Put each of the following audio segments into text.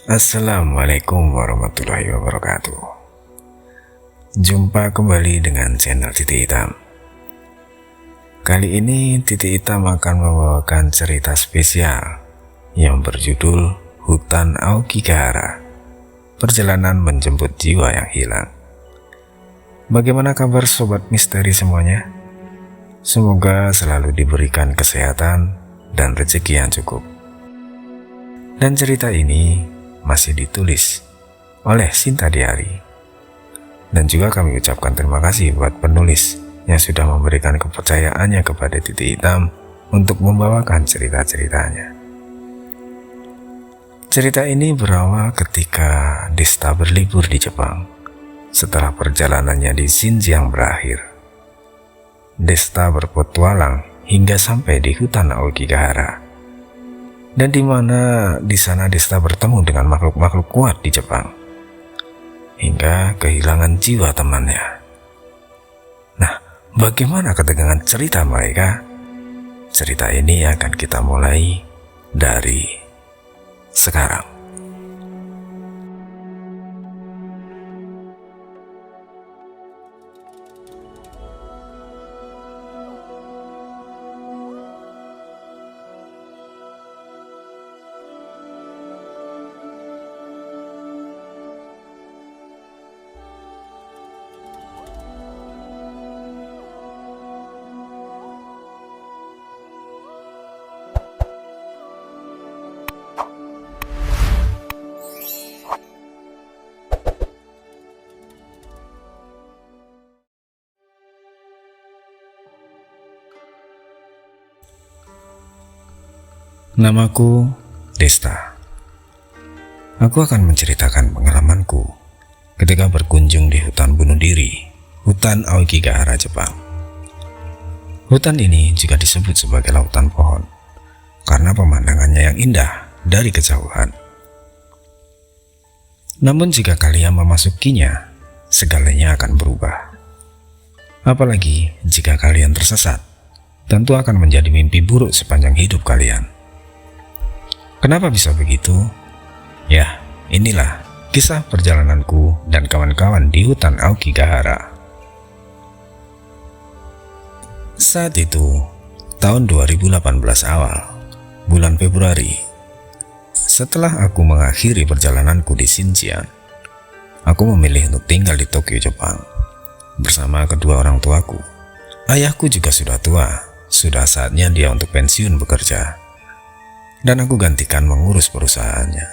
Assalamualaikum warahmatullahi wabarakatuh. Jumpa kembali dengan channel Titik Hitam. Kali ini Titik Hitam akan membawakan cerita spesial yang berjudul Hutan Aokigahara, Perjalanan Menjemput Jiwa yang Hilang. Bagaimana kabar sobat misteri semuanya? Semoga selalu diberikan kesehatan dan rezeki yang cukup. Dan cerita ini masih ditulis oleh Sinta Diari. Dan juga kami ucapkan terima kasih buat penulis yang sudah memberikan kepercayaannya kepada Titik Hitam untuk membawakan cerita-ceritanya. Cerita ini berawal ketika Desta berlibur di Jepang setelah perjalanannya di Xinjiang berakhir. Desta berpetualang hingga sampai di hutan Aokigahara. Dan di sana Desta bertemu dengan makhluk-makhluk kuat di Jepang, hingga kehilangan jiwa temannya. Nah, bagaimana ketegangan cerita mereka? Cerita ini akan kita mulai dari sekarang. Namaku Desta. Aku akan menceritakan pengalamanku ketika berkunjung di hutan bunuh diri, hutan Aokigahara, Jepang. Hutan ini juga disebut sebagai lautan pohon karena pemandangannya yang indah dari kejauhan. Namun jika kalian memasukinya, segalanya akan berubah. Apalagi jika kalian tersesat, tentu akan menjadi mimpi buruk sepanjang hidup kalian. Kenapa bisa begitu? Ya, inilah kisah perjalananku dan kawan-kawan di hutan Aokigahara. Saat itu, tahun 2018 awal, bulan Februari, setelah aku mengakhiri perjalananku di Xinjiang, aku memilih untuk tinggal di Tokyo, Jepang, bersama kedua orang tuaku. Ayahku juga sudah tua, sudah saatnya dia untuk pensiun bekerja, dan aku gantikan mengurus perusahaannya.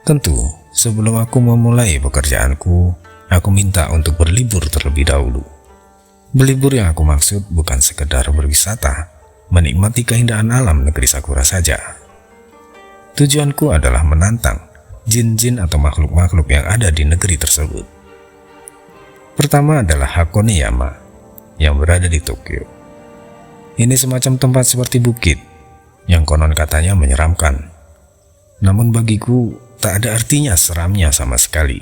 Tentu, sebelum aku memulai pekerjaanku, aku minta untuk berlibur terlebih dahulu. Berlibur yang aku maksud bukan sekedar berwisata, menikmati keindahan alam negeri Sakura saja. Tujuanku adalah menantang jin-jin atau makhluk-makhluk yang ada di negeri tersebut. Pertama adalah Hakoneyama yang berada di Tokyo. Ini semacam tempat seperti bukit yang konon katanya menyeramkan. Namun bagiku tak ada artinya seramnya sama sekali.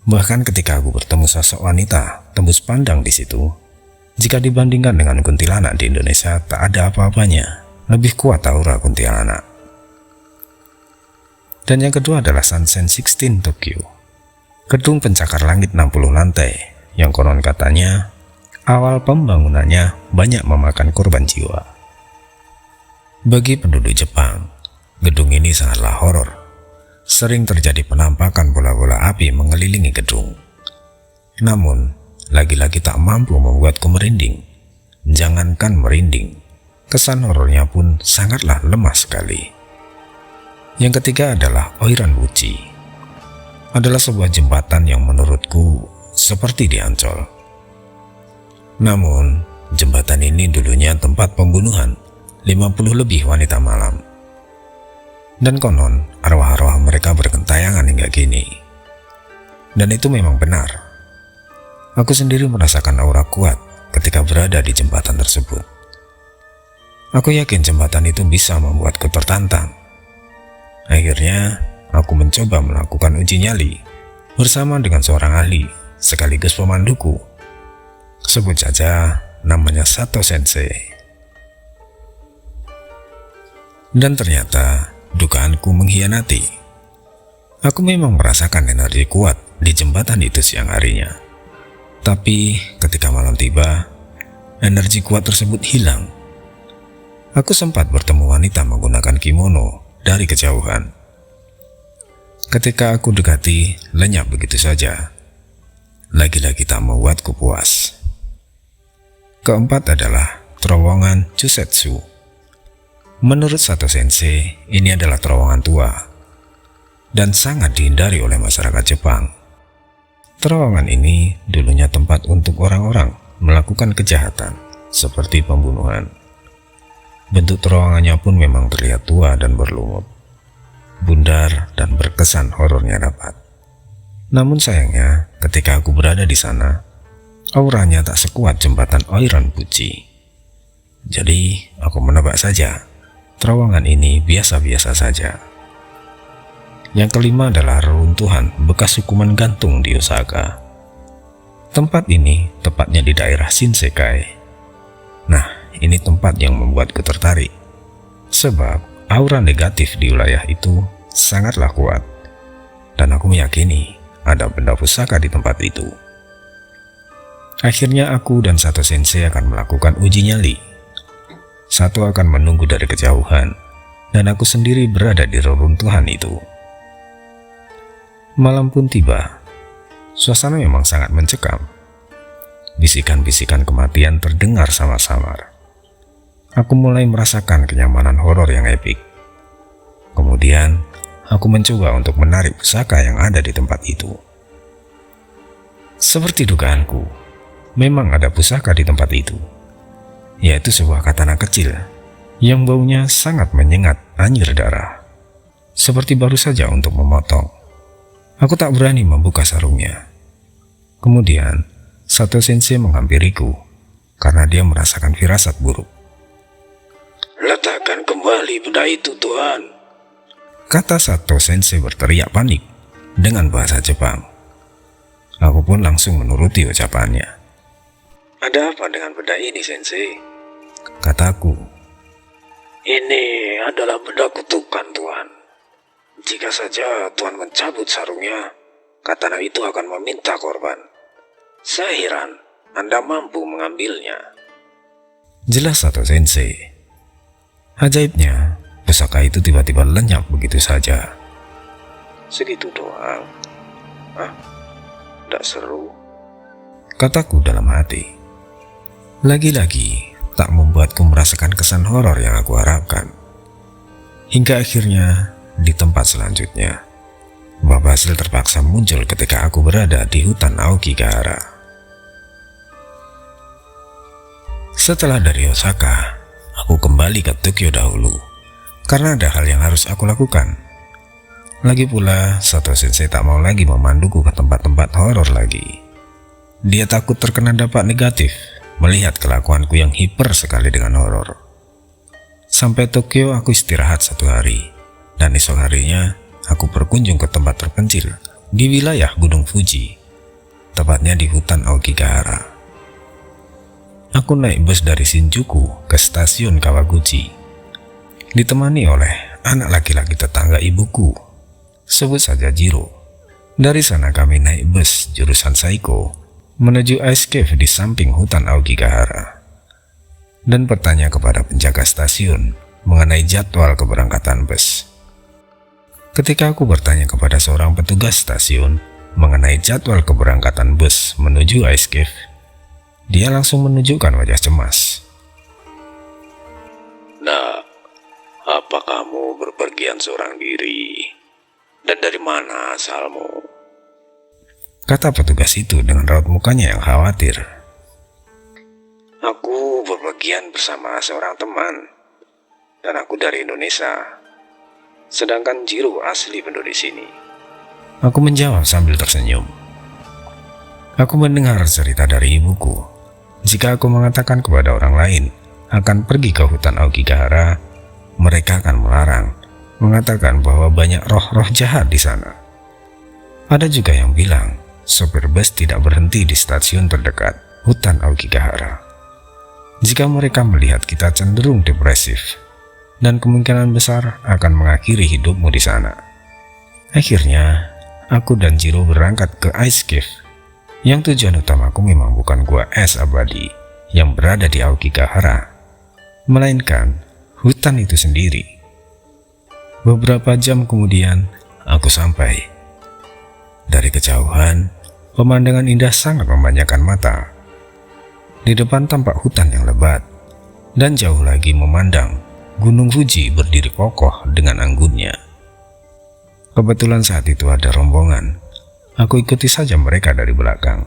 Bahkan ketika aku bertemu sosok wanita tembus pandang di situ, jika dibandingkan dengan kuntilanak di Indonesia tak ada apa-apanya. Lebih kuat aura kuntilanak. Dan yang kedua adalah Sansen 16 Tokyo, gedung pencakar langit 60 lantai yang konon katanya awal pembangunannya banyak memakan korban jiwa. Bagi penduduk Jepang, gedung ini sangatlah horor. Sering terjadi penampakan bola-bola api mengelilingi gedung. Namun, lagi-lagi tak mampu membuatku merinding. Jangankan merinding, kesan horornya pun sangatlah lemah sekali. Yang ketiga adalah Oiran-Buchi. Adalah sebuah jembatan yang menurutku seperti di Ancol. Namun, jembatan ini dulunya tempat pembunuhan 50 lebih wanita malam. Dan konon arwah-arwah mereka bergentayangan hingga kini. Dan itu memang benar. Aku sendiri merasakan aura kuat ketika berada di jembatan tersebut. Aku yakin jembatan itu bisa membuatku tertantang. Akhirnya aku mencoba melakukan uji nyali bersama dengan seorang ahli sekaligus pemanduku. Sebut saja namanya Sato Sensei. Dan ternyata dugaanku mengkhianati. Aku memang merasakan energi kuat di jembatan itu siang harinya. Tapi ketika malam tiba, energi kuat tersebut hilang. Aku sempat bertemu wanita menggunakan kimono dari kejauhan. Ketika aku dekati, lenyap begitu saja. Lagi-lagi tak membuatku puas. Keempat adalah terowongan Chusetsu. Menurut Sato Sensei, ini adalah terowongan tua dan sangat dihindari oleh masyarakat Jepang. Terowongan ini dulunya tempat untuk orang-orang melakukan kejahatan seperti pembunuhan. Bentuk terowongannya pun memang terlihat tua dan berlumut, bundar dan berkesan horornya dapat. Namun sayangnya, ketika aku berada di sana, auranya tak sekuat jembatan Oiran Puji. Jadi aku menebak saja, terowongan ini biasa-biasa saja. Yang kelima adalah reruntuhan bekas hukuman gantung di Osaka. Tempat ini tepatnya di daerah Shinsekai. Nah, ini tempat yang membuatku tertarik, sebab aura negatif di wilayah itu sangatlah kuat, dan aku meyakini ada benda pusaka di tempat itu. Akhirnya aku dan Sato Sensei akan melakukan uji nyali. Satu akan menunggu dari kejauhan, dan aku sendiri berada di reruntuhan itu. Malam pun tiba. Suasana memang sangat mencekam. Bisikan-bisikan kematian terdengar samar-samar. Aku mulai merasakan kenyamanan horor yang epik. Kemudian, aku mencoba untuk menarik pusaka yang ada di tempat itu. Seperti dugaanku, memang ada pusaka di tempat itu, yaitu sebuah katana kecil yang baunya sangat menyengat anyir darah, seperti baru saja untuk memotong. Aku tak berani membuka sarungnya. Kemudian, Sato Sensei menghampiriku karena dia merasakan firasat buruk. "Letakkan kembali benda itu, Tuan," kata Sato Sensei berteriak panik dengan bahasa Jepang. Aku pun langsung menuruti ucapannya. "Ada apa dengan benda ini, Sensei?" kataku. "Ini adalah benda kutukan, Tuan. Jika saja Tuan mencabut sarungnya, katana itu akan meminta korban. Saya heran Anda mampu mengambilnya." Jelas Sato Sensei. Ajaibnya, pusaka itu tiba-tiba lenyap begitu saja. "Segitu doang? Tidak seru," kataku dalam hati. Lagi-lagi tak membuatku merasakan kesan horor yang aku harapkan. Hingga akhirnya di tempat selanjutnya, Mbah Basel terpaksa muncul ketika aku berada di hutan Aokigahara. Setelah dari Osaka, aku kembali ke Tokyo dahulu karena ada hal yang harus aku lakukan. Lagi pula, Sato Sensei tak mau lagi memanduku ke tempat-tempat horor lagi. Dia takut terkena dampak negatif melihat kelakuanku yang hiper sekali dengan horor. Sampai Tokyo aku istirahat 1 hari. Dan esok harinya, aku berkunjung ke tempat terpencil di wilayah Gunung Fuji, tepatnya di hutan Aokigahara. Aku naik bus dari Shinjuku ke stasiun Kawaguchi, ditemani oleh anak laki-laki tetangga ibuku, sebut saja Jiro. Dari sana kami naik bus jurusan Saiko menuju Ice Cave di samping hutan Aokigahara, dan bertanya kepada penjaga stasiun mengenai jadwal keberangkatan bus. Ketika aku bertanya kepada seorang petugas stasiun mengenai jadwal keberangkatan bus menuju Ice Cave, dia langsung menunjukkan wajah cemas. "Nak, apa kamu berpergian seorang diri? Dan dari mana asalmu?" kata petugas itu dengan raut mukanya yang khawatir. "Aku berpergian bersama seorang teman, dan aku dari Indonesia. Sedangkan Jiro asli penduduk sini." Aku menjawab sambil tersenyum. Aku mendengar cerita dari ibuku. Jika aku mengatakan kepada orang lain akan pergi ke hutan Aokigahara, mereka akan melarang, mengatakan bahwa banyak roh-roh jahat di sana. Ada juga yang bilang sopir bus tidak berhenti di stasiun terdekat hutan Aokigahara. Jika mereka melihat kita cenderung depresif, dan kemungkinan besar akan mengakhiri hidupmu di sana. Akhirnya, aku dan Jiro berangkat ke Ice Cave, yang tujuan utamaku memang bukan gua es abadi yang berada di Aokigahara, melainkan hutan itu sendiri. Beberapa jam kemudian, aku sampai. Dari kejauhan, pemandangan indah sangat memanjakan mata. Di depan tampak hutan yang lebat, dan jauh lagi memandang Gunung Fuji berdiri kokoh dengan anggunnya. Kebetulan saat itu ada rombongan. Aku ikuti saja mereka dari belakang.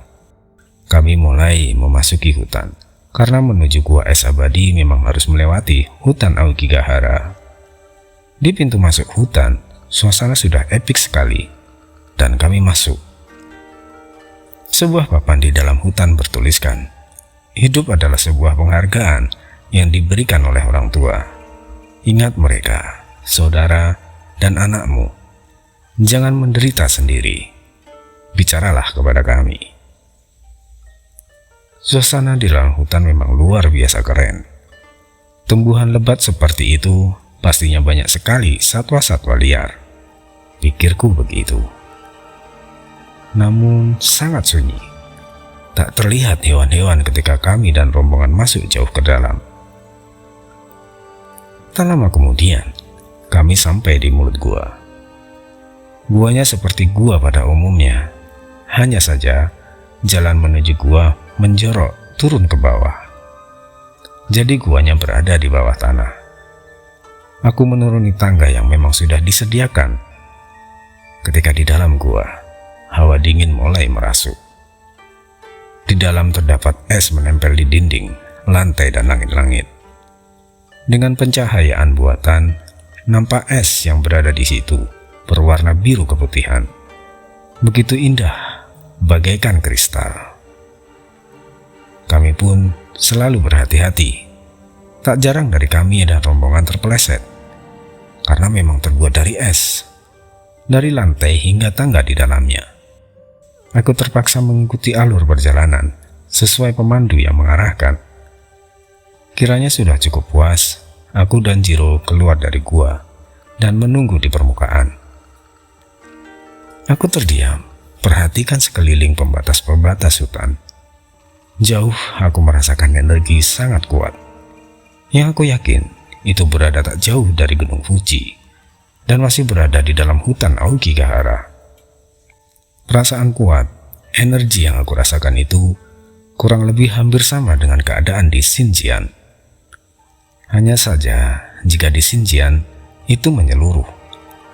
Kami mulai memasuki hutan, karena menuju gua es abadi memang harus melewati hutan Aokigahara. Di pintu masuk hutan, suasana sudah epik sekali, dan kami masuk. Sebuah papan di dalam hutan bertuliskan, hidup adalah sebuah penghargaan yang diberikan oleh orang tua. Ingat mereka, saudara, dan anakmu. Jangan menderita sendiri. Bicaralah kepada kami. Suasana di dalam hutan memang luar biasa keren. Tumbuhan lebat seperti itu pastinya banyak sekali satwa-satwa liar. Pikirku begitu. Namun sangat sunyi. Tak terlihat hewan-hewan ketika kami dan rombongan masuk jauh ke dalam. Tak lama kemudian, kami sampai di mulut gua. Guanya seperti gua pada umumnya, hanya saja jalan menuju gua menjorok turun ke bawah. Jadi guanya berada di bawah tanah. Aku menuruni tangga yang memang sudah disediakan. Ketika di dalam gua, hawa dingin mulai merasuk. Di dalam terdapat es menempel di dinding, lantai, dan langit-langit. Dengan pencahayaan buatan, nampak es yang berada di situ berwarna biru keputihan. Begitu indah, bagaikan kristal. Kami pun selalu berhati-hati. Tak jarang dari kami dan rombongan terpeleset, karena memang terbuat dari es, dari lantai hingga tangga di dalamnya. Aku terpaksa mengikuti alur perjalanan sesuai pemandu yang mengarahkan. Kiranya sudah cukup puas, aku dan Jiro keluar dari gua dan menunggu di permukaan. Aku terdiam, perhatikan sekeliling pembatas-pembatas hutan. Jauh aku merasakan energi sangat kuat, yang aku yakin itu berada tak jauh dari Gunung Fuji dan masih berada di dalam hutan Aokigahara. Perasaan kuat, energi yang aku rasakan itu kurang lebih hampir sama dengan keadaan di Xinjiang. Hanya saja jika di Xinjiang itu menyeluruh,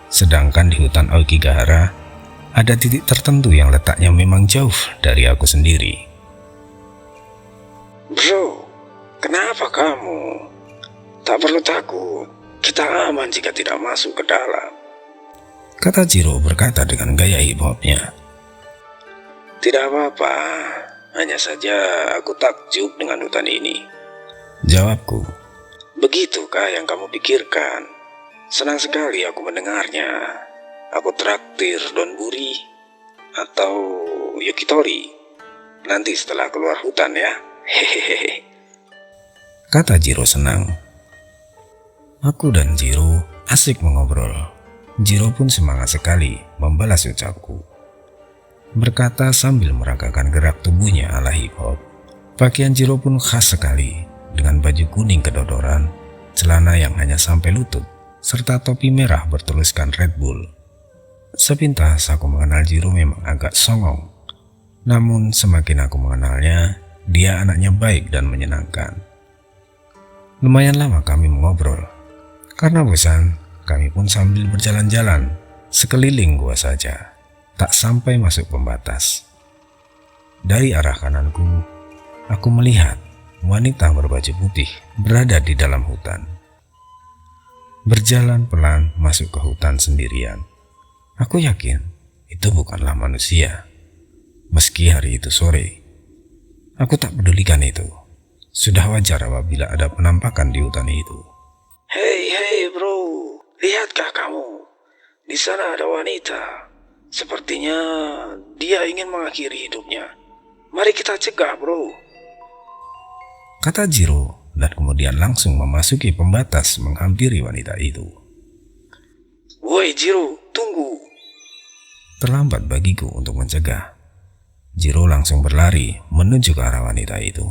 sedangkan di hutan Aokigahara ada titik tertentu yang letaknya memang jauh dari aku sendiri. Bro, kenapa kamu? Tak perlu takut, kita aman jika tidak masuk ke dalam, kata Jiro berkata dengan gaya hip-hopnya. Tidak apa-apa, hanya saja aku takjub dengan hutan ini, jawabku. Begitukah yang kamu pikirkan? Senang sekali aku mendengarnya. Aku traktir Donburi atau Yakitori nanti setelah keluar hutan ya. Hehehe, kata Jiro senang. Aku dan Jiro asik mengobrol. Jiro pun semangat sekali membalas ucapku, berkata sambil meragakan gerak tubuhnya ala hip hop. Pakaian Jiro pun khas sekali, dengan baju kuning kedodoran, celana yang hanya sampai lutut, serta topi merah bertuliskan Red Bull. Sepintas aku mengenal Jiro memang agak songong, namun semakin aku mengenalnya, dia anaknya baik dan menyenangkan. Lumayan lama kami mengobrol. Karena bosan, kami pun sambil berjalan-jalan sekeliling gua saja, tak sampai masuk pembatas. Dari arah kananku, aku melihat wanita berbaju putih berada di dalam hutan. Berjalan pelan masuk ke hutan sendirian. Aku yakin itu bukanlah manusia. Meski hari itu sore, aku tak pedulikan itu. Sudah wajar apabila ada penampakan di hutan itu. Hei bro, lihatkah kamu? Di sana ada wanita. Sepertinya dia ingin mengakhiri hidupnya. Mari kita cegah bro, kata Jiro, dan kemudian langsung memasuki pembatas menghampiri wanita itu. Woi Jiro, tunggu. Terlambat bagiku untuk mencegah. Jiro langsung berlari menuju ke arah wanita itu.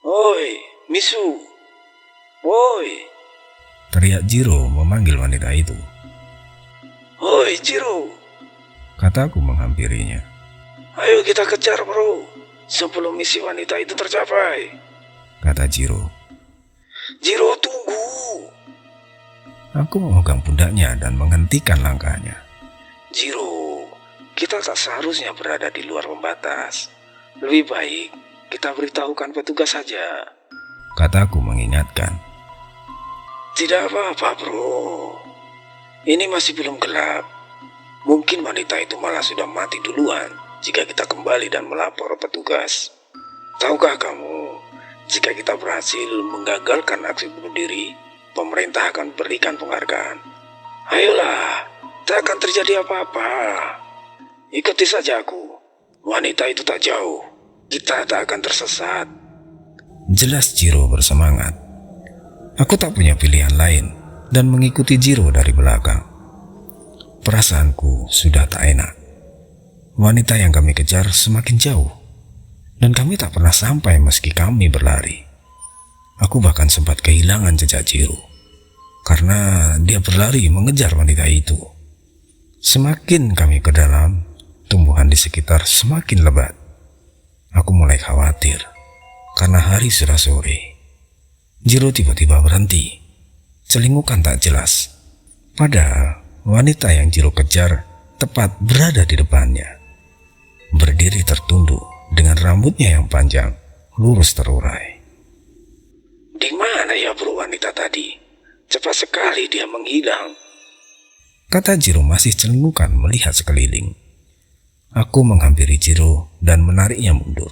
"Oi, Misu! Woi!" Teriak Jiro memanggil wanita itu. "Oi, Jiro! Kataku menghampirinya. Ayo kita kejar, bro, sebelum misi wanita itu tercapai." Kata Jiro. "Jiro, tunggu!" Aku memegang pundaknya dan menghentikan langkahnya. "Jiro, kita tak seharusnya berada di luar pembatas. Lebih baik kita beritahukan petugas saja." Kataku mengingatkan. "Tidak apa-apa, bro. Ini masih belum gelap. Mungkin wanita itu malah sudah mati duluan jika kita kembali dan melapor petugas. Tahukah kamu, jika kita berhasil menggagalkan aksi bunuh diri, pemerintah akan berikan penghargaan. Ayolah, tak akan terjadi apa-apa. Ikuti saja aku. Wanita itu tak jauh. Kita tak akan tersesat." Jelas Jiro bersemangat. Aku tak punya pilihan lain dan mengikuti Jiro dari belakang. Perasaanku sudah tak enak. Wanita yang kami kejar semakin jauh, dan kami tak pernah sampai meski kami berlari. Aku bahkan sempat kehilangan jejak Jiro, karena dia berlari mengejar wanita itu. Semakin kami ke dalam, tumbuhan di sekitar semakin lebat. Aku mulai khawatir, karena hari sudah sore. Jiro tiba-tiba berhenti, celingukan tak jelas. Padahal wanita yang Jiro kejar tepat berada di depannya, berdiri tertunduk dengan rambutnya yang panjang, lurus terurai. "Di mana ya bro wanita tadi? Cepat sekali dia menghilang." Kata Jiro masih celingukan melihat sekeliling. Aku menghampiri Jiro dan menariknya mundur.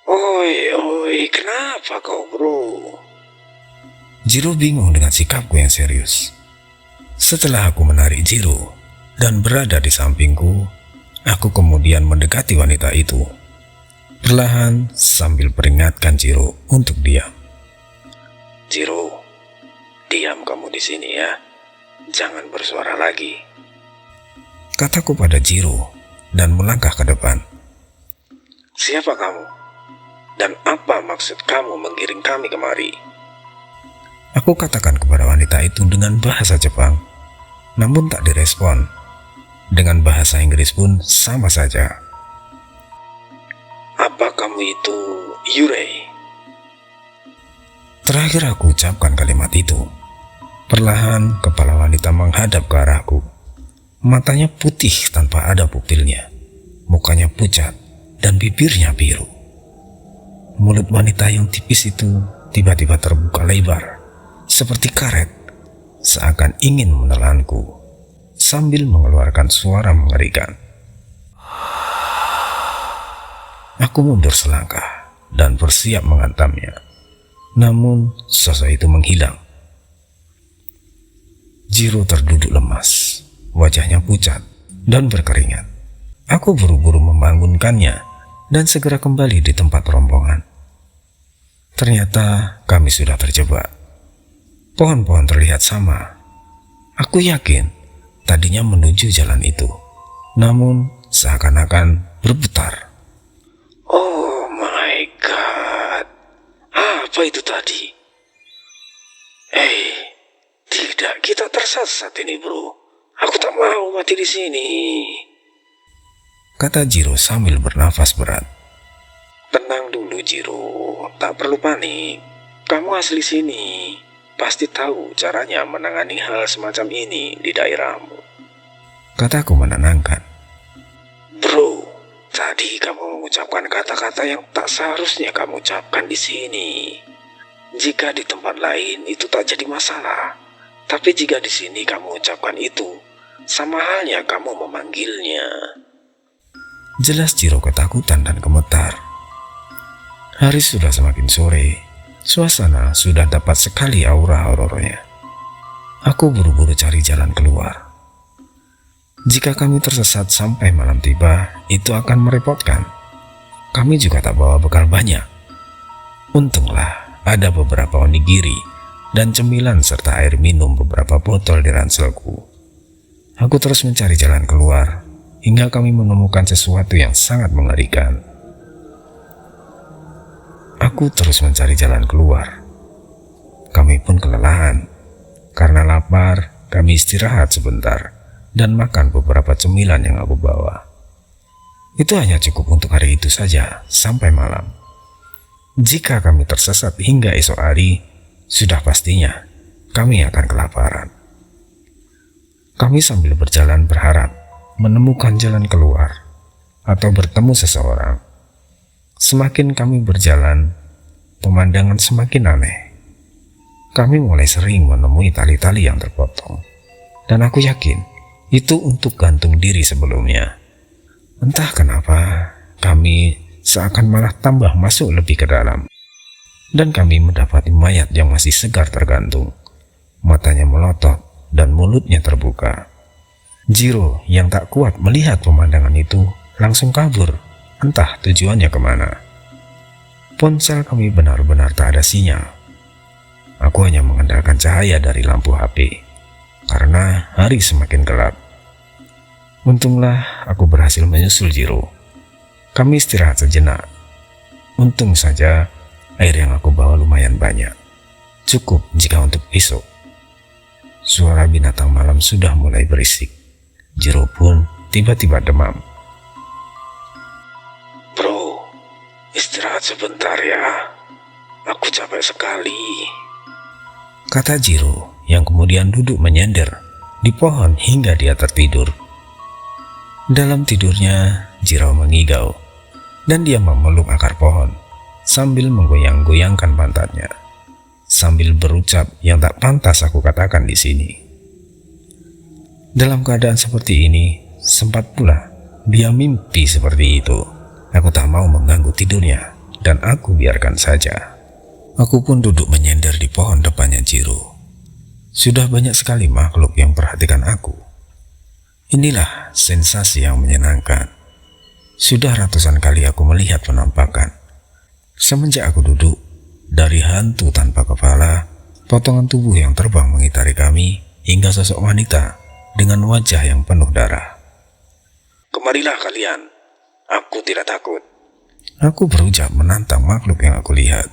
Oi, kenapa kau bro?" Jiro bingung dengan sikapku yang serius. Setelah aku menarik Jiro dan berada di sampingku, aku kemudian mendekati wanita itu, perlahan sambil peringatkan Jiro untuk diam. "Jiro, diam kamu di sini ya. Jangan bersuara lagi." Kataku pada Jiro dan melangkah ke depan. "Siapa kamu? Dan apa maksud kamu menggiring kami kemari?" Aku katakan kepada wanita itu dengan bahasa Jepang, namun tak direspon. Dengan bahasa Inggris pun sama saja. "Apa kamu itu Yurei?" Terakhir aku ucapkan kalimat itu. Perlahan kepala wanita menghadap ke arahku. Matanya putih tanpa ada pupilnya. Mukanya pucat dan bibirnya biru. Mulut wanita yang tipis itu tiba-tiba terbuka lebar, seperti karet, seakan ingin menelanku, sambil mengeluarkan suara mengerikan. Aku mundur selangkah dan bersiap menghantamnya. Namun sosok itu menghilang. Jiro terduduk lemas, wajahnya pucat dan berkeringat. Aku buru-buru membangunkannya dan segera kembali di tempat rombongan. Ternyata kami sudah terjebak. Pohon-pohon terlihat sama. Aku yakin tadinya menuju jalan itu, namun seakan-akan berputar. Oh my god, apa itu tadi? Tidak, kita tersesat ini bro. Aku tak mau mati di sini. Kata Jiro sambil bernafas berat. Tenang dulu Jiro, tak perlu panik. Kamu asli sini, pasti tahu caranya menangani hal semacam ini di daerahmu. Kataku menenangkan. Bro, tadi kamu mengucapkan kata-kata yang tak seharusnya kamu ucapkan di sini. Jika di tempat lain itu tak jadi masalah, tapi jika di sini kamu ucapkan itu, sama halnya kamu memanggilnya. Jelas Jiro ketakutan dan gemetar. Hari sudah semakin sore, suasana sudah dapat sekali aura-auranya. Aku buru-buru cari jalan keluar. Jika kami tersesat sampai malam tiba, itu akan merepotkan. Kami juga tak bawa bekal banyak. Untunglah ada beberapa onigiri dan cemilan serta air minum beberapa botol di ranselku. Aku terus mencari jalan keluar, hingga kami menemukan sesuatu yang sangat mengerikan. Aku terus mencari jalan keluar. Kami pun kelelahan. Karena lapar, kami istirahat sebentar dan makan beberapa cemilan yang aku bawa. Itu hanya cukup untuk hari itu saja, sampai malam. Jika kami tersesat hingga esok hari, sudah pastinya kami akan kelaparan. Kami sambil berjalan berharap menemukan jalan keluar atau bertemu seseorang. Semakin kami berjalan, pemandangan semakin aneh. Kami mulai sering menemui tali-tali yang terpotong, dan aku yakin itu untuk gantung diri sebelumnya. Entah kenapa, kami seakan malah tambah masuk lebih ke dalam, dan kami mendapati mayat yang masih segar tergantung. Matanya melotot dan mulutnya terbuka. Jiro yang tak kuat melihat pemandangan itu langsung kabur, entah tujuannya kemana. Ponsel kami benar-benar tak ada sinyal. Aku hanya mengandalkan cahaya dari lampu HP, karena hari semakin gelap. Untunglah aku berhasil menyusul Jiro. Kami istirahat sejenak. Untung saja air yang aku bawa lumayan banyak, cukup jika untuk besok. Suara binatang malam sudah mulai berisik. Jiro pun tiba-tiba demam. Bro, istirahat sebentar ya. Aku capek sekali, kata Jiro yang kemudian duduk menyender di pohon hingga dia tertidur. Dalam tidurnya, Jiro mengigau dan dia memeluk akar pohon sambil menggoyang-goyangkan pantatnya, sambil berucap yang tak pantas aku katakan di sini. Dalam keadaan seperti ini, sempat pula dia mimpi seperti itu. Aku tak mau mengganggu tidurnya dan aku biarkan saja. Aku pun duduk menyender di pohon depannya Jiro. Sudah banyak sekali makhluk yang perhatikan aku. Inilah sensasi yang menyenangkan. Sudah ratusan kali aku melihat penampakan. Semenjak aku duduk, dari hantu tanpa kepala, potongan tubuh yang terbang mengitari kami, hingga sosok wanita dengan wajah yang penuh darah. Kemarilah kalian, aku tidak takut. Aku berucap menantang makhluk yang aku lihat.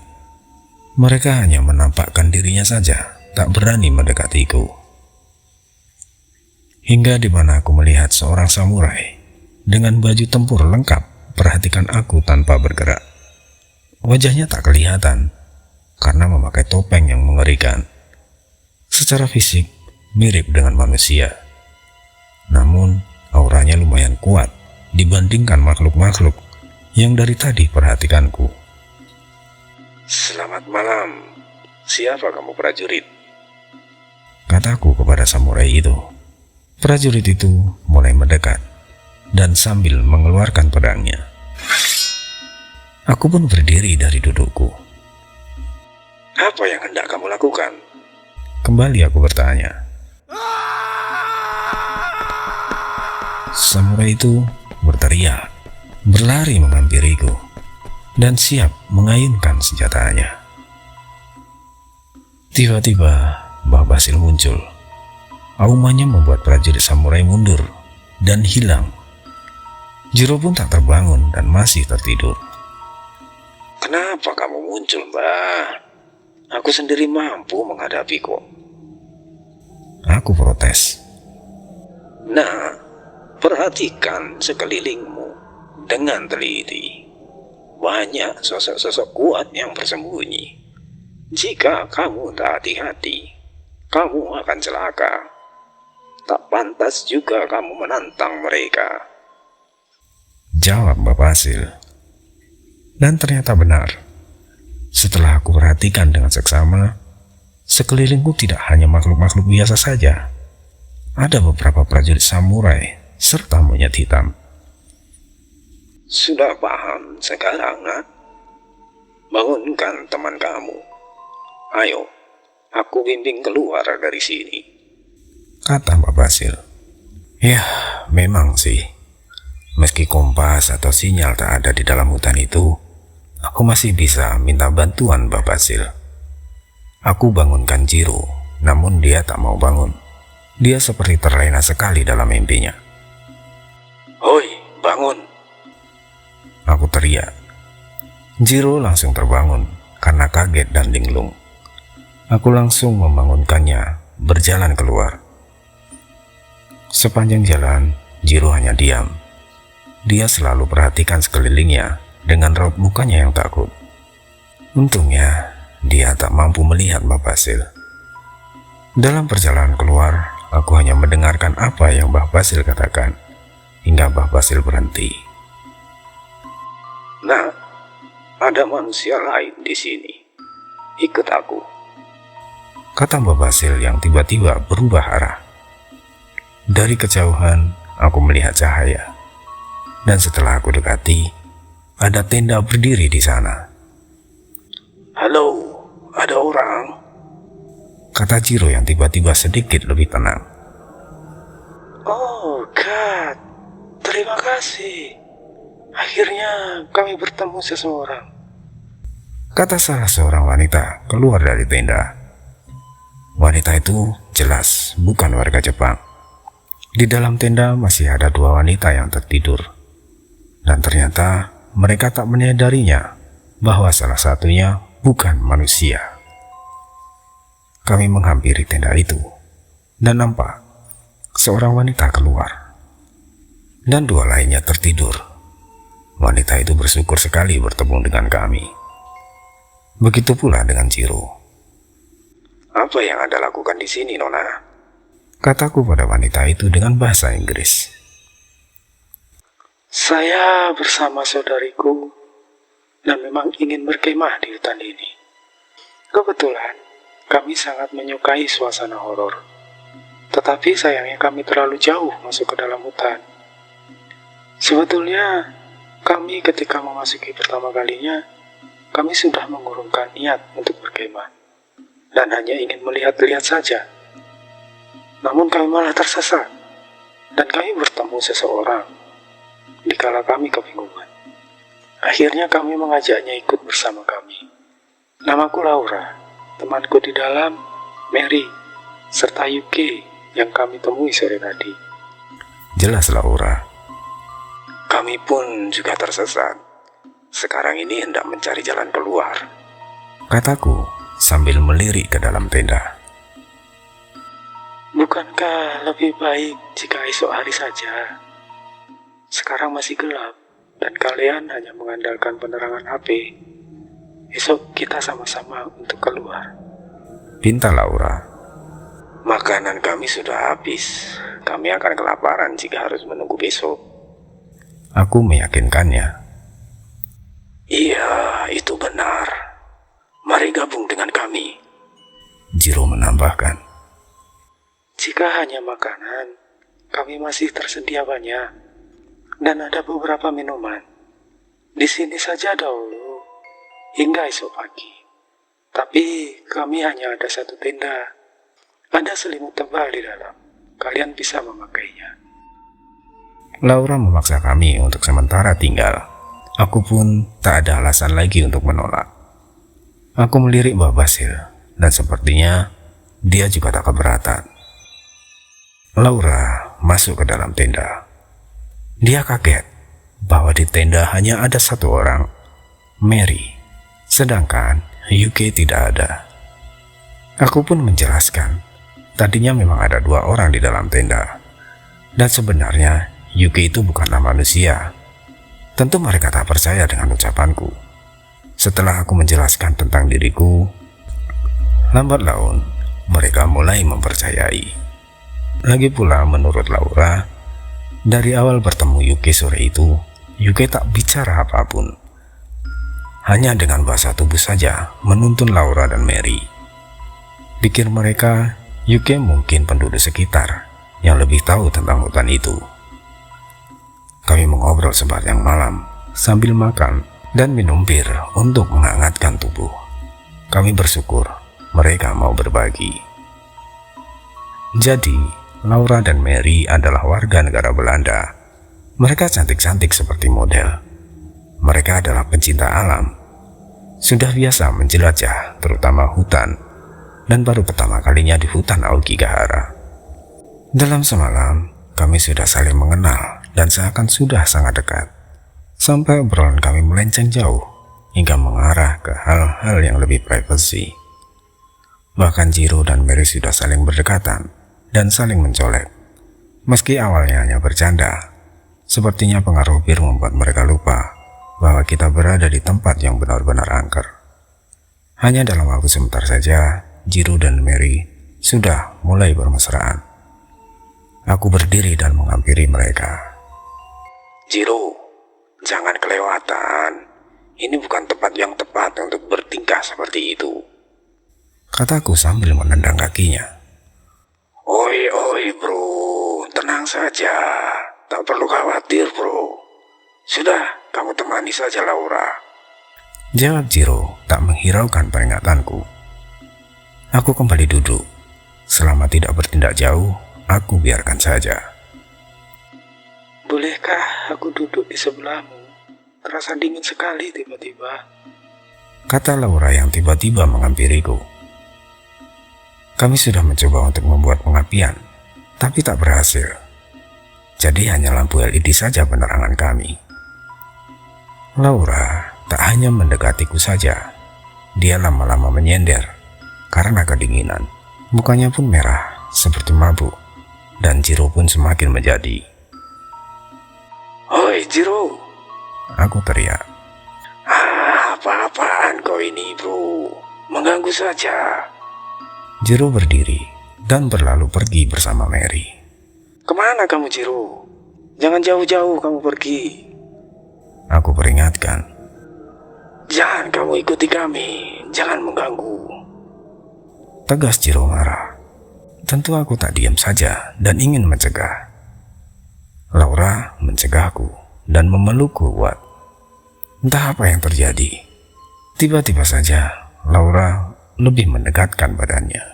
Mereka hanya menampakkan dirinya saja, tak berani mendekatiku. Hingga di mana aku melihat seorang samurai dengan baju tempur lengkap perhatikan aku tanpa bergerak. Wajahnya tak kelihatan karena memakai topeng yang mengerikan. Secara fisik mirip dengan manusia, namun auranya lumayan kuat dibandingkan makhluk-makhluk yang dari tadi perhatikanku. Selamat malam, siapa kamu prajurit? Kataku kepada samurai itu. Prajurit itu mulai mendekat dan sambil mengeluarkan pedangnya. Aku pun berdiri dari dudukku. Apa yang hendak kamu lakukan? Kembali aku bertanya. Samurai itu berteriak, berlari menghampiriku, dan siap mengayunkan senjatanya. Tiba-tiba Mbah Basil muncul. Aumannya membuat prajurit samurai mundur dan hilang. Jiro pun tak terbangun dan masih tertidur. Kenapa kamu muncul, Mbah? Aku sendiri mampu menghadapi kok. Aku protes. Nah, perhatikan sekelilingmu dengan teliti. Banyak sosok-sosok kuat yang bersembunyi. Jika kamu tak hati-hati, kamu akan celaka. Tak pantas juga kamu menantang mereka, jawab Mbak Basil. Dan ternyata benar. Setelah aku perhatikan dengan seksama, sekelilingku tidak hanya makhluk-makhluk biasa saja. Ada beberapa prajurit samurai serta monyet hitam. Sudah paham sekarang, nak? Bangunkan teman kamu. Ayo, aku bimbing keluar dari sini, kata Mbak Basil. Ya, memang sih. Meski kompas atau sinyal tak ada di dalam hutan itu, aku masih bisa minta bantuan Mbak Basil. Aku bangunkan Jiro, namun dia tak mau bangun. Dia seperti terlena sekali dalam mimpinya. "Hoi, bangun!" Aku teriak. Jiro langsung terbangun karena kaget dan linglung. Aku langsung membangunkannya, berjalan keluar. Sepanjang jalan, Jiro hanya diam. Dia selalu perhatikan sekelilingnya dengan raut mukanya yang takut. Untungnya, dia tak mampu melihat Mbah Basil. Dalam perjalanan keluar, aku hanya mendengarkan apa yang Mbah Basil katakan, hingga Mbah Basil berhenti. "Nah, ada manusia lain di sini. Ikut aku." Kata Mbah Basil yang tiba-tiba berubah arah. Dari kejauhan, aku melihat cahaya. Dan setelah aku dekati, ada tenda berdiri di sana. "Halo, ada orang?" Kata Jiro yang tiba-tiba sedikit lebih tenang. "Oh, God. Terima kasih. Akhirnya kami bertemu seseorang." Kata salah seorang wanita keluar dari tenda. Wanita itu jelas bukan warga Jepang. Di dalam tenda masih ada dua wanita yang tertidur. Dan ternyata mereka tak menyadarinya bahwa salah satunya bukan manusia. Kami menghampiri tenda itu dan nampak seorang wanita keluar. Dan dua lainnya tertidur. Wanita itu bersyukur sekali bertemu dengan kami. Begitu pula dengan Jiro. "Apa yang Anda lakukan di sini, Nona?" Kataku pada wanita itu dengan bahasa Inggris. "Saya bersama saudariku dan memang ingin berkemah di hutan ini. Kebetulan kami sangat menyukai suasana horor. Tetapi sayangnya kami terlalu jauh masuk ke dalam hutan. Sebetulnya kami ketika memasuki pertama kalinya, kami sudah mengurungkan niat untuk berkemah dan hanya ingin melihat-lihat saja. Namun kami malah tersesat dan kami bertemu seseorang dikala kami kebingungan. Akhirnya kami mengajaknya ikut bersama kami. Namaku Laura, temanku di dalam Mary, serta Yuki yang kami temui sore tadi." Jelas Laura. "Kami pun juga tersesat. Sekarang ini hendak mencari jalan keluar." Kataku sambil melirik ke dalam tenda. "Bukankah lebih baik jika esok hari saja? Sekarang masih gelap dan kalian hanya mengandalkan penerangan HP. Esok kita sama-sama untuk keluar." Pinta Laura. "Makanan kami sudah habis. Kami akan kelaparan jika harus menunggu besok." Aku meyakinkannya. "Iya, itu benar. Mari gabung dengan kami." Jiro menambahkan. "Jika hanya makanan, kami masih tersedia banyak. Dan ada beberapa minuman. Di sini saja dahulu, hingga esok pagi. Tapi kami hanya ada satu tenda. Ada selimut tebal di dalam. Kalian bisa memakainya." Laura memaksa kami untuk sementara tinggal. Aku pun tak ada alasan lagi untuk menolak. Aku melirik Mbah Basil, dan sepertinya dia juga tak keberatan. Laura masuk ke dalam tenda. Dia kaget bahwa di tenda hanya ada satu orang, Mary, sedangkan Yuki tidak ada. Aku pun menjelaskan, tadinya memang ada dua orang di dalam tenda, dan sebenarnya Yuki itu bukanlah manusia. Tentu mereka tak percaya dengan ucapanku. Setelah aku menjelaskan tentang diriku, lambat laun mereka mulai mempercayai. Lagi pula menurut Laura, dari awal bertemu Yuki sore itu, Yuki tak bicara apapun. Hanya dengan bahasa tubuh saja menuntun Laura dan Mary. Pikir mereka, Yuki mungkin penduduk sekitar yang lebih tahu tentang hutan itu. Kami mengobrol sepanjang malam sambil makan dan minum bir untuk menghangatkan tubuh. Kami bersyukur mereka mau berbagi. Jadi, Laura dan Mary adalah warga negara Belanda. Mereka cantik-cantik seperti model. Mereka adalah pencinta alam. Sudah biasa menjelajah, terutama hutan, dan baru pertama kalinya di hutan Aokigahara. Dalam semalam, kami sudah saling mengenal dan seakan sudah sangat dekat. Sampai obrolan kami melenceng jauh, hingga mengarah ke hal-hal yang lebih privasi. Bahkan Jiro dan Mary sudah saling berdekatan dan saling mencolek. Meski awalnya hanya bercanda, sepertinya pengaruh bir membuat mereka lupa bahwa kita berada di tempat yang benar-benar angker. Hanya dalam waktu sebentar saja, Jiro dan Mary sudah mulai bermesraan. Aku berdiri dan menghampiri mereka. Jiro, jangan kelewatan. Ini bukan tempat yang tepat untuk bertingkah seperti itu, kataku sambil menendang kakinya. Oi bro, tenang saja. Tak perlu khawatir bro. Sudah, kamu temani saja Laura, jawab Jiro tak menghiraukan peringatanku. Aku kembali duduk. Selama tidak bertindak jauh, aku biarkan saja. Bolehkah aku duduk di sebelahmu? Terasa dingin sekali tiba-tiba, kata Laura yang tiba-tiba menghampiriku. Kami sudah mencoba untuk membuat pengapian, tapi tak berhasil. Jadi hanya lampu LED saja penerangan kami. Laura tak hanya mendekatiku saja, dia lama-lama menyender karena kedinginan. Mukanya pun merah seperti mabuk, dan Jiro pun semakin menjadi. Oi Jiro, aku teriak. Apa-apaan kau ini bro, mengganggu saja. Jiro berdiri dan berlalu pergi bersama Mary. Kemana kamu Jiro? Jangan jauh-jauh kamu pergi. Aku peringatkan. Jangan kamu ikuti kami, jangan mengganggu, tegas Jiro marah. Tentu aku tak diam saja dan ingin mencegah. Laura mencegahku dan memelukku kuat. Entah apa yang terjadi. Tiba-tiba saja Laura lebih mendekatkan badannya.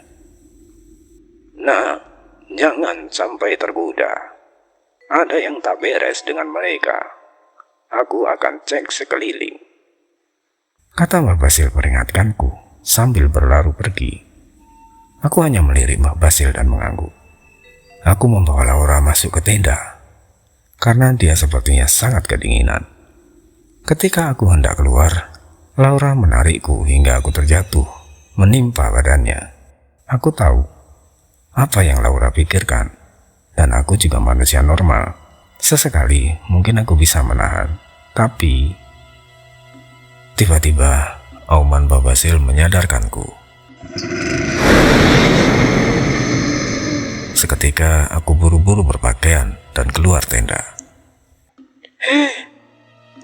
Nah, jangan sampai tergoda. Ada yang tak beres dengan mereka. Aku akan cek sekeliling, kata Mbak Basil peringatkanku sambil berlaru pergi. Aku hanya melirik Mbak Basil dan mengangguk. Aku membawa Laura masuk ke tenda, karena dia sepertinya sangat kedinginan. Ketika aku hendak keluar, Laura menarikku hingga aku terjatuh, menimpa badannya. Aku tahu apa yang Laura pikirkan, dan aku juga manusia normal. Sesekali mungkin aku bisa menahan, tapi tiba-tiba auman Mbak Basil menyadarkanku. Seketika aku buru-buru berpakaian dan keluar tenda.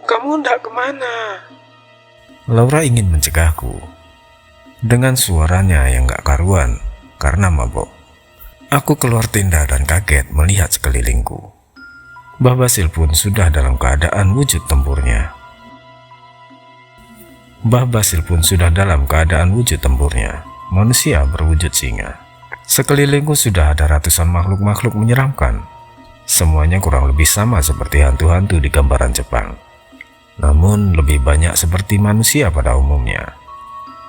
Kamu hendak kemana? Laura ingin mencegahku dengan suaranya yang gak karuan karena mabok. Aku keluar tenda dan kaget melihat sekelilingku. Mbah Basil pun sudah dalam keadaan wujud tempurnya. Manusia berwujud singa. Sekelilingku sudah ada ratusan makhluk-makhluk menyeramkan. Semuanya kurang lebih sama seperti hantu-hantu di gambaran Jepang. Namun lebih banyak seperti manusia pada umumnya.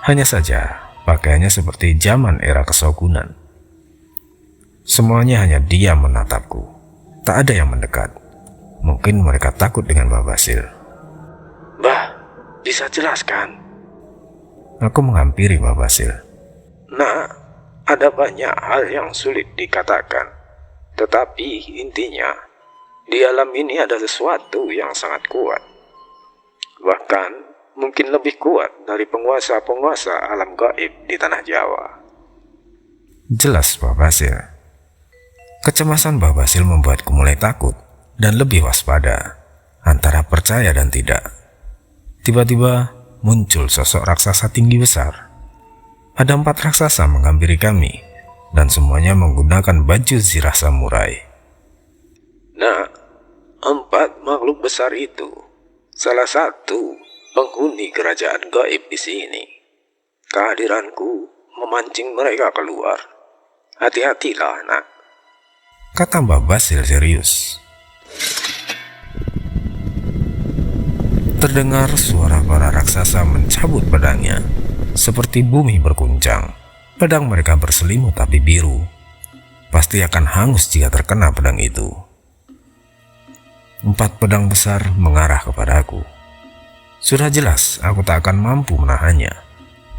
Hanya saja pakaiannya seperti zaman era kesogunan. Semuanya hanya diam menatapku. Tak ada yang mendekat. Mungkin mereka takut dengan Mbah Basil. Mbah, bisa jelaskan? Aku menghampiri Mbah Basil. Nah, ada banyak hal yang sulit dikatakan. Tetapi intinya, di alam ini ada sesuatu yang sangat kuat. Bahkan mungkin lebih kuat dari penguasa-penguasa alam gaib di tanah Jawa. Jelas Mbah Basil. Kecemasan Mbah Basil membuatku mulai takut dan lebih waspada antara percaya dan tidak. Tiba-tiba muncul sosok raksasa tinggi besar. Ada 4 raksasa menghampiri kami dan semuanya menggunakan baju zirah samurai. Nah, 4 makhluk besar itu salah satu penghuni kerajaan gaib di sini. Kehadiranku memancing mereka keluar. Hati-hatilah, nak, kata Mbah Basil serius. Terdengar suara para raksasa mencabut pedangnya, seperti bumi berguncang. Pedang mereka berselimut api biru. pasti akan hangus jika terkena pedang itu. 4 pedang besar mengarah kepadaku. Sudah jelas aku tak akan mampu menahannya.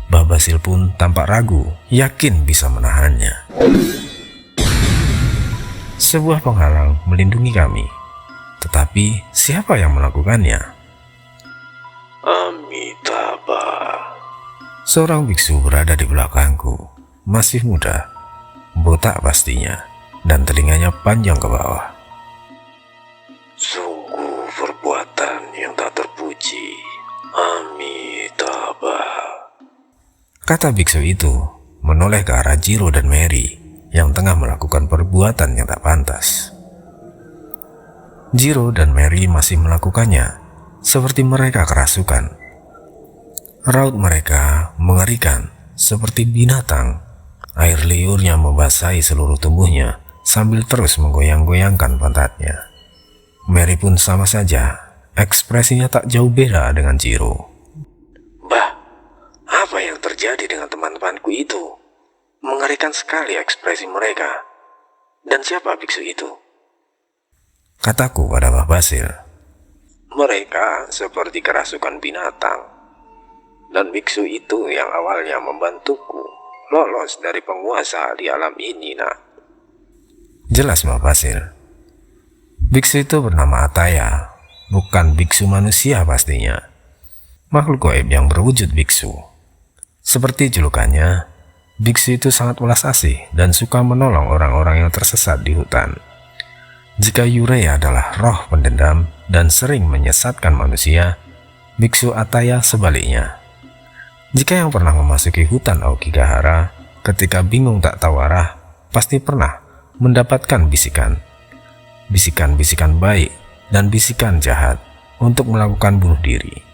Mbah Basil pun tampak ragu, yakin bisa menahannya. Sebuah penghalang melindungi kami. Tetapi siapa yang melakukannya? Amitabha. Seorang biksu berada di belakangku. Masih muda, botak pastinya, dan telinganya panjang ke bawah. Sungguh perbuatan yang tak terpuji. Amitabha. Kata biksu itu menoleh ke arah Jiro dan Mary yang tengah melakukan perbuatan yang tak pantas. Jiro dan Mary masih melakukannya seperti mereka kerasukan. Raut mereka mengerikan seperti binatang. Air liurnya membasahi seluruh tubuhnya sambil terus menggoyang-goyangkan pantatnya. Mary pun sama saja, ekspresinya tak jauh beda dengan Jiro. Mbah, apa yang terjadi dengan teman-temanku itu? Mengerikan sekali ekspresi mereka. Dan siapa biksu itu? Kataku pada Mbah Basil. Mereka seperti kerasukan binatang. Dan biksu itu yang awalnya membantuku lolos dari penguasa di alam ini, nak. Jelas Mbah Basil. Biksu itu bernama Ataya, bukan biksu manusia pastinya. Makhluk gaib yang berwujud biksu. Seperti julukannya, biksu itu sangat welas asih dan suka menolong orang-orang yang tersesat di hutan. Jika Yurei adalah roh pendendam dan sering menyesatkan manusia, biksu Ataya sebaliknya. Jika yang pernah memasuki hutan Aokigahara ketika bingung tak tahu arah, pasti pernah mendapatkan bisikan baik dan bisikan jahat untuk melakukan bunuh diri.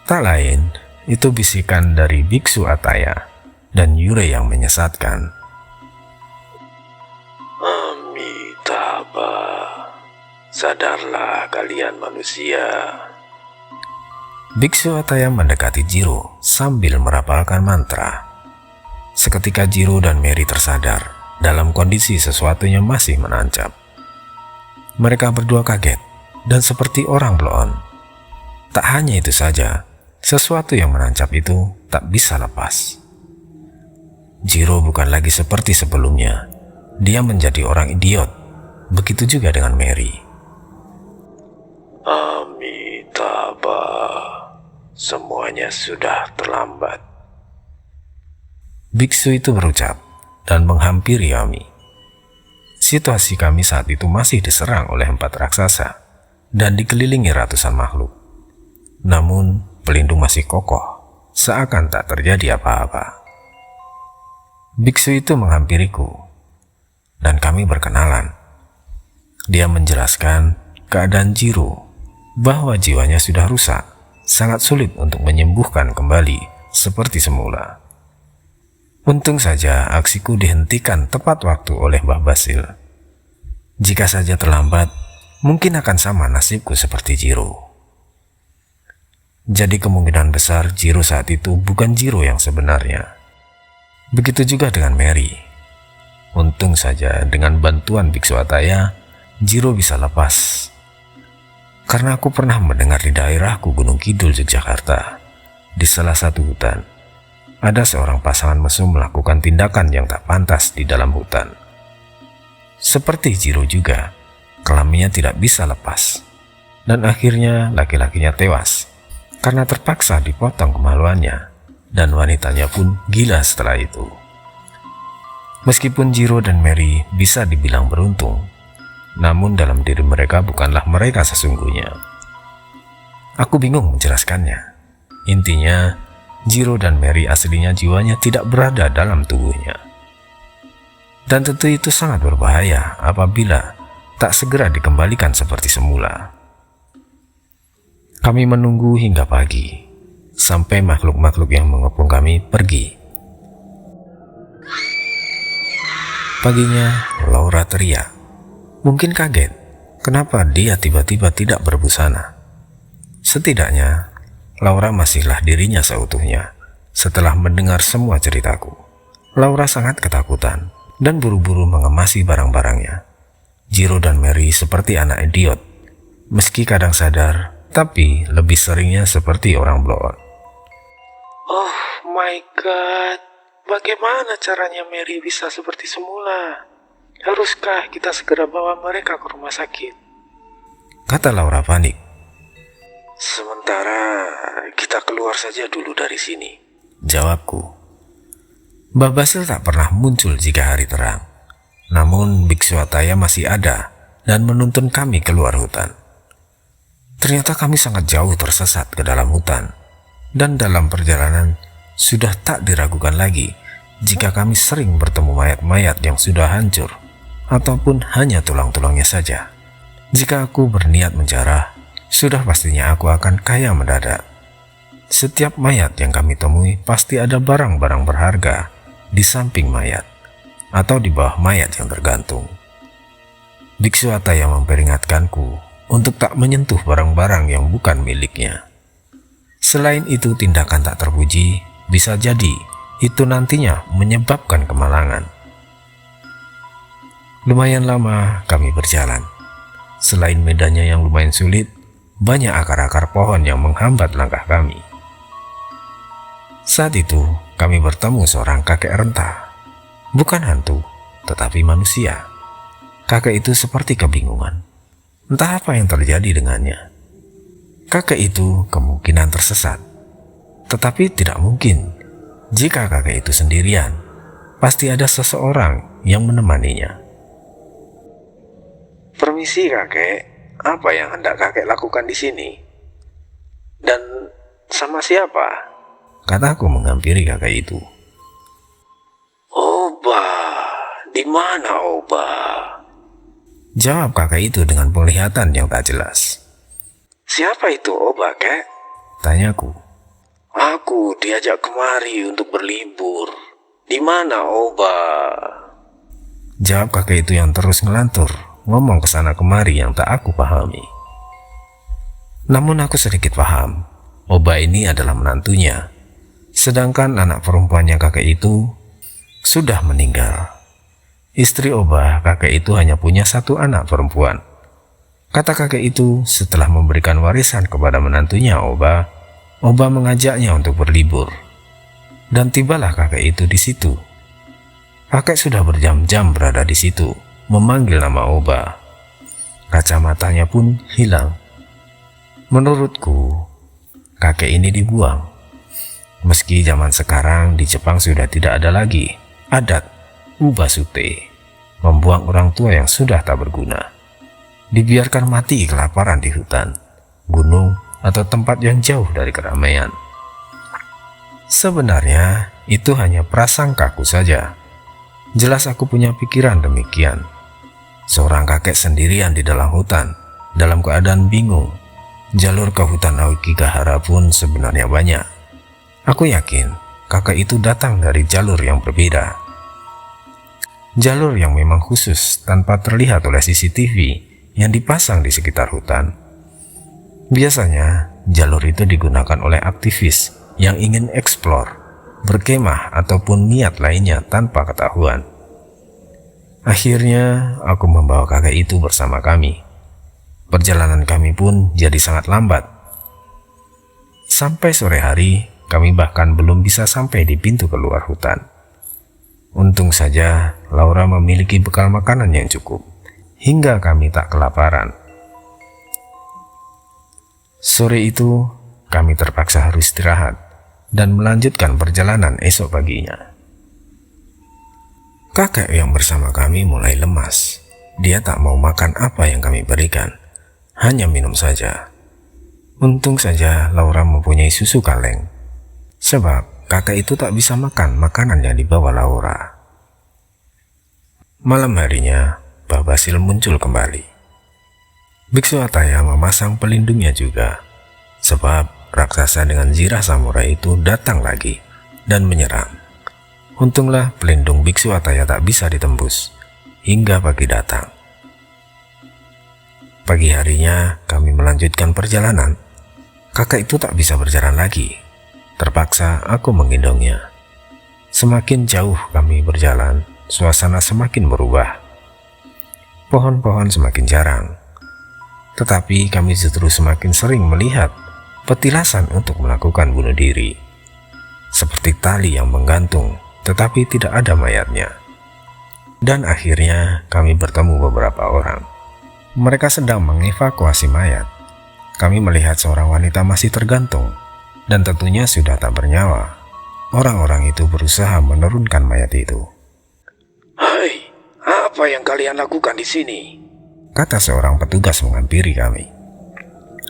Tak lain, itu bisikan dari biksu Ataya dan Yurei yang menyesatkan. Amitabha, sadarlah kalian manusia. Biksu Ataya mendekati Jiro sambil merapalkan mantra. Seketika Jiro dan Mary tersadar dalam kondisi sesuatunya masih menancap. Mereka berdua kaget dan seperti orang bloon. Tak hanya itu saja, sesuatu yang menancap itu tak bisa lepas. Jiro bukan lagi seperti sebelumnya. Dia menjadi orang idiot. Begitu juga dengan Mary. Amitabha, semuanya sudah terlambat. Biksu itu berucap dan menghampiri kami. Situasi kami saat itu masih diserang oleh 4 raksasa dan dikelilingi ratusan makhluk. Namun pelindung masih kokoh, seakan tak terjadi apa-apa. Biksu itu menghampiriku dan kami berkenalan. Dia menjelaskan keadaan Jiro, bahwa jiwanya sudah rusak, sangat sulit untuk menyembuhkan kembali seperti semula. Untung saja aksiku dihentikan tepat waktu oleh Mbah Basil. Jika saja terlambat, mungkin akan sama nasibku seperti Jiro. Jadi kemungkinan besar Jiro saat itu bukan Jiro yang sebenarnya. Begitu juga dengan Mary. Untung saja dengan bantuan Biksu Ataya, Jiro bisa lepas. Karena aku pernah mendengar di daerahku Gunung Kidul, Yogyakarta, di salah satu hutan, ada seorang pasangan mesum melakukan tindakan yang tak pantas di dalam hutan. Seperti Jiro juga, kelaminnya tidak bisa lepas. Dan akhirnya laki-lakinya tewas karena terpaksa dipotong kemaluannya, dan wanitanya pun gila setelah itu. Meskipun Jiro dan Mary bisa dibilang beruntung, namun dalam diri mereka bukanlah mereka sesungguhnya. Aku bingung menjelaskannya. Intinya, Jiro dan Mary aslinya jiwanya tidak berada dalam tubuhnya. Dan tentu itu sangat berbahaya apabila tak segera dikembalikan seperti semula. Kami menunggu hingga pagi, sampai makhluk-makhluk yang mengepung kami pergi. Paginya, Laura teriak. Mungkin kaget, kenapa dia tiba-tiba tidak berbusana. Setidaknya, Laura masihlah dirinya seutuhnya. Setelah mendengar semua ceritaku, Laura sangat ketakutan dan buru-buru mengemasi barang-barangnya. Jiro dan Mary seperti anak idiot, meski kadang sadar, tapi lebih seringnya seperti orang blow. Oh my god, bagaimana caranya Mary bisa seperti semula? Haruskah kita segera bawa mereka ke rumah sakit? Kata Laura panik. Sementara kita keluar saja dulu dari sini, jawabku. Mbah Basil tak pernah muncul jika hari terang. Namun Biksu Ataya masih ada dan menuntun kami keluar hutan. Ternyata kami sangat jauh tersesat ke dalam hutan, dan dalam perjalanan sudah tak diragukan lagi jika kami sering bertemu mayat-mayat yang sudah hancur ataupun hanya tulang-tulangnya saja. Jika aku berniat menjarah, sudah pastinya aku akan kaya mendadak. Setiap mayat yang kami temui pasti ada barang-barang berharga di samping mayat atau di bawah mayat yang tergantung. Biksu Ataya memperingatkanku untuk tak menyentuh barang-barang yang bukan miliknya. Selain itu, tindakan tak terpuji bisa jadi itu nantinya menyebabkan kemalangan. Lumayan lama kami berjalan. Selain medannya yang lumayan sulit, banyak akar-akar pohon yang menghambat langkah kami. Saat itu, kami bertemu seorang kakek renta. Bukan hantu, tetapi manusia. Kakek itu seperti kebingungan. Entah apa yang terjadi dengannya. Kakek itu kemungkinan tersesat. Tetapi tidak mungkin. Jika kakek itu sendirian, pasti ada seseorang yang menemaninya. Permisi kakek, apa yang hendak kakek lakukan di sini? Dan sama siapa? Kataku menghampiri kakek itu. Oba, di mana Oba? Jawab kakek itu dengan penglihatan yang tak jelas. Siapa itu Oba, kek? Tanyaku. Aku diajak kemari untuk berlibur. Di mana Oba? Jawab kakek itu yang terus ngelantur, ngomong ke sana kemari yang tak aku pahami. Namun aku sedikit paham, Oba ini adalah menantunya. Sedangkan anak perempuannya kakek itu sudah meninggal. Istri Oba, kakek itu hanya punya satu anak perempuan. Kata kakek itu setelah memberikan warisan kepada menantunya Oba mengajaknya untuk berlibur. Dan tibalah kakek itu di situ. Kakek sudah berjam-jam berada di situ, memanggil nama Oba. Kacamatanya pun hilang. Menurutku, kakek ini dibuang. Meski zaman sekarang di Jepang sudah tidak ada lagi adat ubasute, membuang orang tua yang sudah tak berguna, dibiarkan mati kelaparan di hutan, gunung, atau tempat yang jauh dari keramaian. Sebenarnya itu hanya prasangkaku saja. Jelas aku punya pikiran demikian. Seorang kakek sendirian di dalam hutan, dalam keadaan bingung. Jalur ke hutan Aokigahara pun sebenarnya banyak. Aku yakin kakek itu datang dari jalur yang berbeda. Jalur yang memang khusus tanpa terlihat oleh CCTV yang dipasang di sekitar hutan. Biasanya jalur itu digunakan oleh aktivis yang ingin eksplor, berkemah ataupun niat lainnya tanpa ketahuan. Akhirnya aku membawa kakek itu bersama kami. Perjalanan kami pun jadi sangat lambat. Sampai sore hari, kami bahkan belum bisa sampai di pintu keluar hutan. Untung saja Laura memiliki bekal makanan yang cukup, hingga kami tak kelaparan. Sore itu, kami terpaksa harus istirahat dan melanjutkan perjalanan esok paginya. Kakek yang bersama kami mulai lemas. Dia tak mau makan apa yang kami berikan, hanya minum saja. Untung saja Laura mempunyai susu kaleng, sebab kakek itu tak bisa makan makanan yang dibawa Laura. Malam harinya, Mbah Basil muncul kembali. Biksu Ataya memasang pelindungnya juga, sebab raksasa dengan zirah samurai itu datang lagi dan menyerang. Untunglah pelindung Biksu Ataya tak bisa ditembus, hingga pagi datang. Pagi harinya kami melanjutkan perjalanan. Kakek itu tak bisa berjalan lagi. Terpaksa aku menggendongnya. Semakin jauh kami berjalan, suasana semakin berubah. Pohon-pohon semakin jarang, tetapi kami justru semakin sering melihat petilasan untuk melakukan bunuh diri, seperti tali yang menggantung tetapi tidak ada mayatnya. Dan akhirnya kami bertemu beberapa orang. Mereka sedang mengevakuasi mayat. Kami melihat seorang wanita masih tergantung dan tentunya sudah tak bernyawa. Orang-orang itu berusaha menurunkan mayat itu. "Hai, apa yang kalian lakukan di sini?" kata seorang petugas menghampiri kami.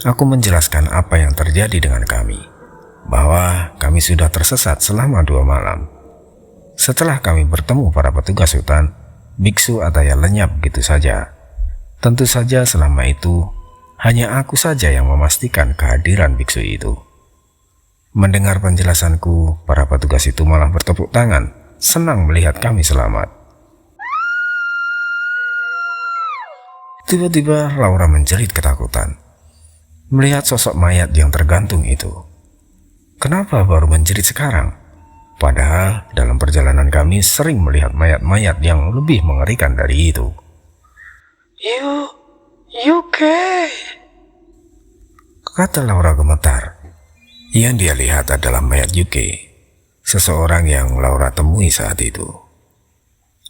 Aku menjelaskan apa yang terjadi dengan kami, bahwa kami sudah tersesat selama 2 malam. Setelah kami bertemu para petugas hutan, biksu Ataya lenyap gitu saja. Tentu saja selama itu hanya aku saja yang memastikan kehadiran biksu itu. Mendengar penjelasanku, para petugas itu malah bertepuk tangan, senang melihat kami selamat. Tiba-tiba Laura menjerit ketakutan melihat sosok mayat yang tergantung itu. Kenapa baru menjerit sekarang? Padahal dalam perjalanan kami sering melihat mayat-mayat yang lebih mengerikan dari itu. "You okay?" kata Laura gemetar. Yang dia lihat adalah mayat Yuke, seseorang yang Laura temui saat itu.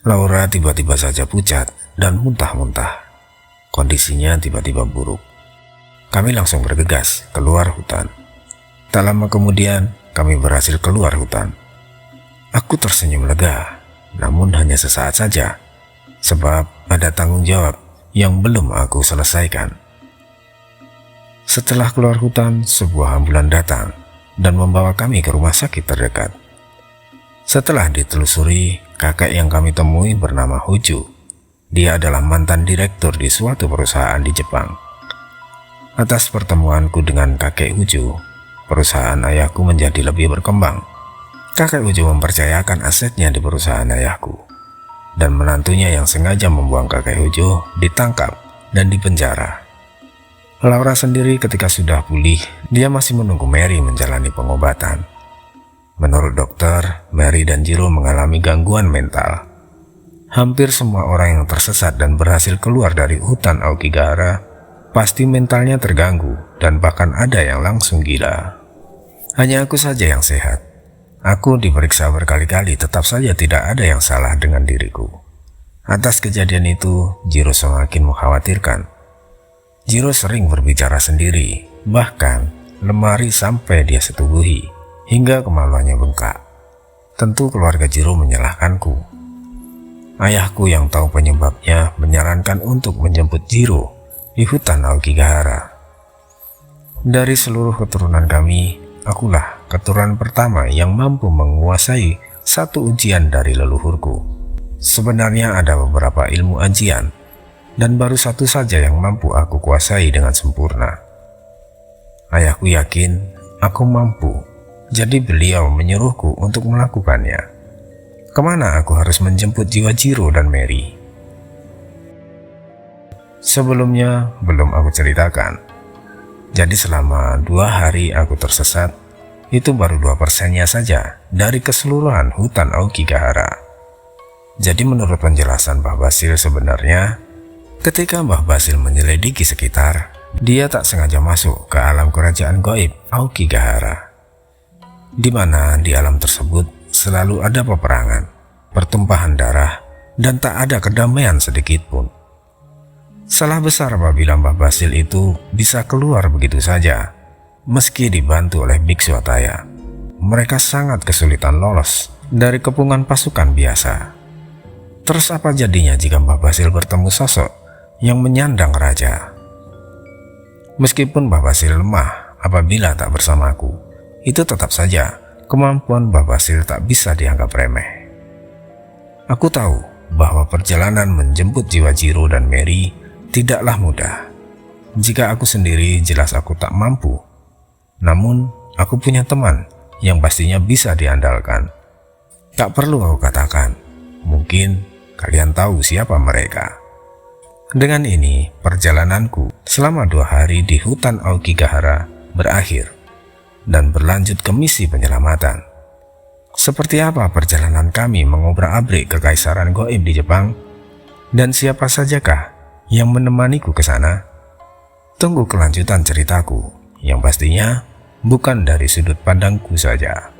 Laura tiba-tiba saja pucat dan muntah-muntah. Kondisinya tiba-tiba buruk. Kami langsung bergegas keluar hutan. Tak lama kemudian kami berhasil keluar hutan. Aku tersenyum lega, namun hanya sesaat saja, sebab ada tanggung jawab yang belum aku selesaikan. Setelah keluar hutan, sebuah ambulan datang dan membawa kami ke rumah sakit terdekat. Setelah ditelusuri, kakek yang kami temui bernama Hojo. Dia adalah mantan direktur di suatu perusahaan di Jepang. Atas pertemuanku dengan kakek Hojo, perusahaan ayahku menjadi lebih berkembang. Kakek Hojo mempercayakan asetnya di perusahaan ayahku, dan menantunya yang sengaja membuang kakek Hojo ditangkap dan dipenjara. Laura sendiri ketika sudah pulih, dia masih menunggu Mary menjalani pengobatan. Menurut dokter, Mary dan Jiro mengalami gangguan mental. Hampir semua orang yang tersesat dan berhasil keluar dari hutan Aokigahara pasti mentalnya terganggu dan bahkan ada yang langsung gila. Hanya aku saja yang sehat. Aku diperiksa berkali-kali, tetap saja tidak ada yang salah dengan diriku. Atas kejadian itu, Jiro semakin mengkhawatirkan. Jiro sering berbicara sendiri, bahkan lemari sampai dia setubuhi, hingga kemaluannya bengkak. Tentu keluarga Jiro menyalahkanku. Ayahku yang tahu penyebabnya menyarankan untuk menjemput Jiro di hutan Aokigahara. Dari seluruh keturunan kami, akulah keturunan pertama yang mampu menguasai satu ujian dari leluhurku. Sebenarnya ada beberapa ilmu ajian, dan baru satu saja yang mampu aku kuasai dengan sempurna. Ayahku yakin aku mampu, jadi beliau menyuruhku untuk melakukannya. Kemana aku harus menjemput jiwa Jiro dan Mary? Sebelumnya belum aku ceritakan. Jadi selama 2 hari aku tersesat, itu baru 2%-nya saja dari keseluruhan hutan Aokigahara. Jadi menurut penjelasan Mbah Basil, sebenarnya ketika Mbah Basil menyelidiki sekitar, dia tak sengaja masuk ke alam kerajaan gaib Aokigahara, di mana di alam tersebut selalu ada peperangan, pertumpahan darah, dan tak ada kedamaian sedikit pun. Salah besar apabila Mbah Basil itu bisa keluar begitu saja, meski dibantu oleh biksu Ataya. Mereka sangat kesulitan lolos dari kepungan pasukan biasa. Terus apa jadinya jika Mbah Basil bertemu sosok yang menyandang raja? Meskipun Mbah Basil lemah apabila tak bersamaku, itu tetap saja kemampuan Mbah Basil tak bisa dianggap remeh. Aku tahu bahwa perjalanan menjemput jiwa Jiro dan Mary tidaklah mudah. Jika aku sendiri jelas aku tak mampu. Namun aku punya teman yang pastinya bisa diandalkan. Tak perlu aku katakan, mungkin kalian tahu siapa mereka. Dengan ini perjalananku selama 2 hari di hutan Aokigahara berakhir dan berlanjut ke misi penyelamatan. Seperti apa perjalanan kami mengobrak-abrik kekaisaran gaib di Jepang? Dan siapa sajakah yang menemaniku ke sana? Tunggu kelanjutan ceritaku, yang pastinya bukan dari sudut pandangku saja.